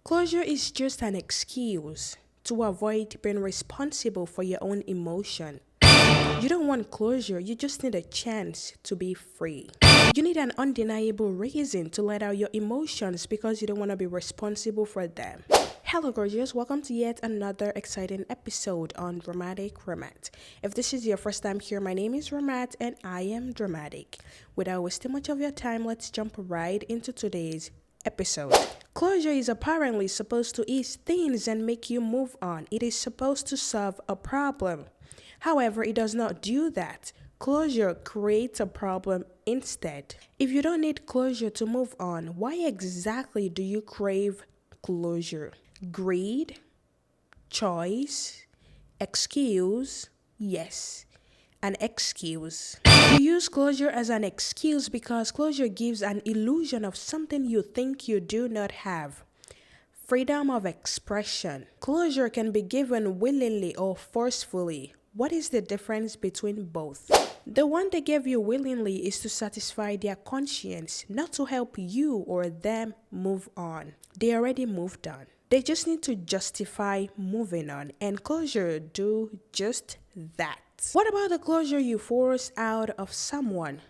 Closure is just an excuse to avoid being responsible for your own emotion. You don't want closure, you just need a chance to be free. You need an undeniable reason to let out your emotions because you don't want to be responsible for them. Hello gorgeous, welcome to yet another exciting episode on Dramatic Ramat. If this is your first time here, my name is Ramat and I am dramatic. Without wasting much of your time, let's jump right into today's episode. Closure is apparently supposed to ease things and make you move on. It is supposed to solve a problem. However, it does not do that. Closure creates a problem instead. If you don't need closure to move on, why exactly do you crave closure? Greed? Choice? Excuse? Yes, an excuse. You use closure as an excuse because closure gives an illusion of something you think you do not have. Freedom of expression. Closure can be given willingly or forcefully. What is the difference between both? The one they gave you willingly is to satisfy their conscience, not to help you or them move on. They already moved on. They just need to justify moving on, and closure do just that. What about the closure you force out of someone?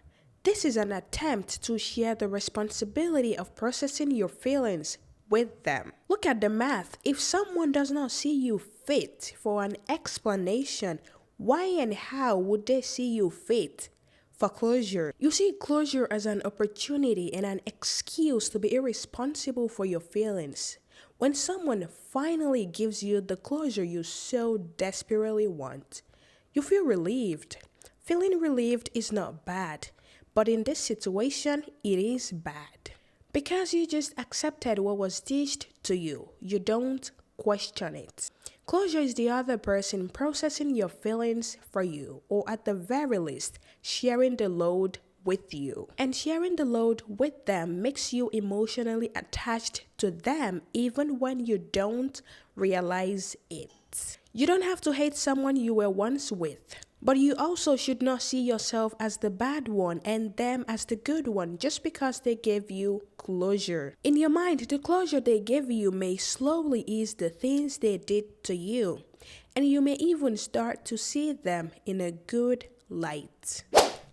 This is an attempt to share the responsibility of processing your feelings with them. Look at the math. If someone does not see you fit for an explanation, why and how would they see you fit for closure? You see closure as an opportunity and an excuse to be irresponsible for your feelings. When someone finally gives you the closure you so desperately want, you feel relieved. Feeling relieved is not bad, but in this situation, it is bad. Because you just accepted what was dished to you, you don't question it. Closure is the other person processing your feelings for you, or at the very least, sharing the load with you. And sharing the load with them makes you emotionally attached to them even when you don't realize it. You don't have to hate someone you were once with. But you also should not see yourself as the bad one and them as the good one just because they gave you closure. In your mind, the closure they gave you may slowly ease the things they did to you, and you may even start to see them in a good light.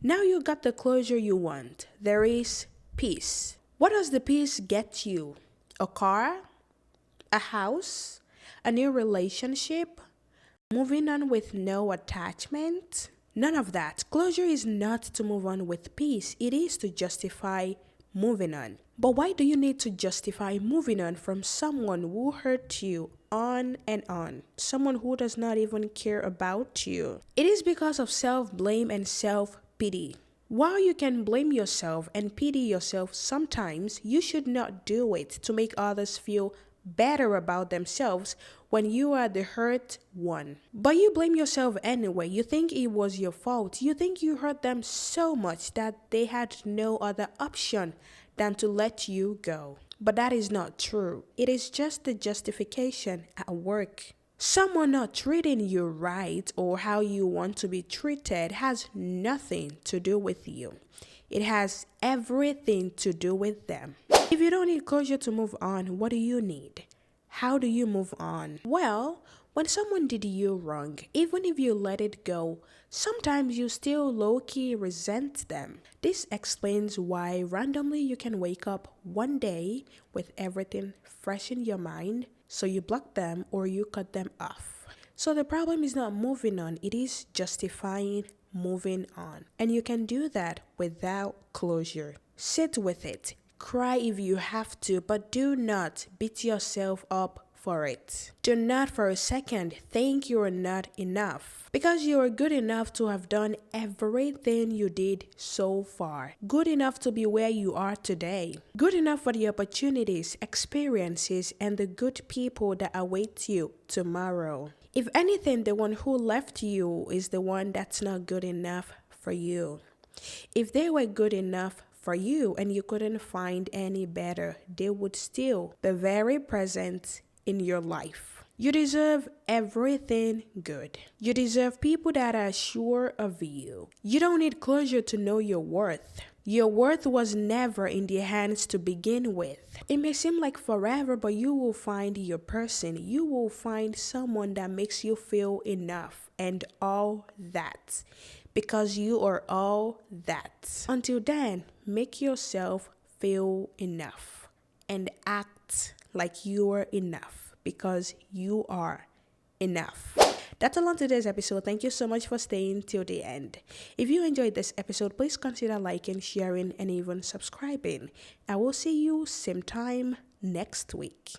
Now you got the closure you want. There is peace. What does the peace get you? A car? A house? A new relationship? Moving on with no attachment? None of that. Closure is not to move on with peace. It is to justify moving on. But why do you need to justify moving on from someone who hurt you on and on? Someone who does not even care about you. It is because of self-blame and self-pity. While you can blame yourself and pity yourself sometimes, you should not do it to make others feel better about themselves when you are the hurt one. But you blame yourself anyway. You think it was your fault. You think you hurt them so much that they had no other option than to let you go. But that is not true. It is just the justification at work. Someone not treating you right or how you want to be treated has nothing to do with you. It has everything to do with them. If you don't need closure to move on, what do you need? How do you move on? Well, when someone did you wrong, even if you let it go, sometimes you still low-key resent them. This explains why randomly you can wake up one day with everything fresh in your mind, so you block them or you cut them off. So the problem is not moving on, it is justifying moving on. And you can do that without closure. Sit with it. Cry if you have to, but do not beat yourself up for it. Do not for a second think you are not enough, because you are good enough to have done everything you did so far. Good enough to be where you are today. Good enough for the opportunities, experiences, and the good people that await you tomorrow. If anything, the one who left you is the one that's not good enough for you. If they were good enough for you and you couldn't find any better, they would still be very present in your life. You deserve everything good. You deserve people that are sure of you. You don't need closure to know your worth. Your worth was never in their hands to begin with. It may seem like forever, but you will find your person. You will find someone that makes you feel enough and all that. Because you are all that. Until then, make yourself feel enough and act like you are enough because you are enough. That's all on today's episode. Thank you so much for staying till the end. If you enjoyed this episode, please consider liking, sharing, and even subscribing. I will see you same time next week.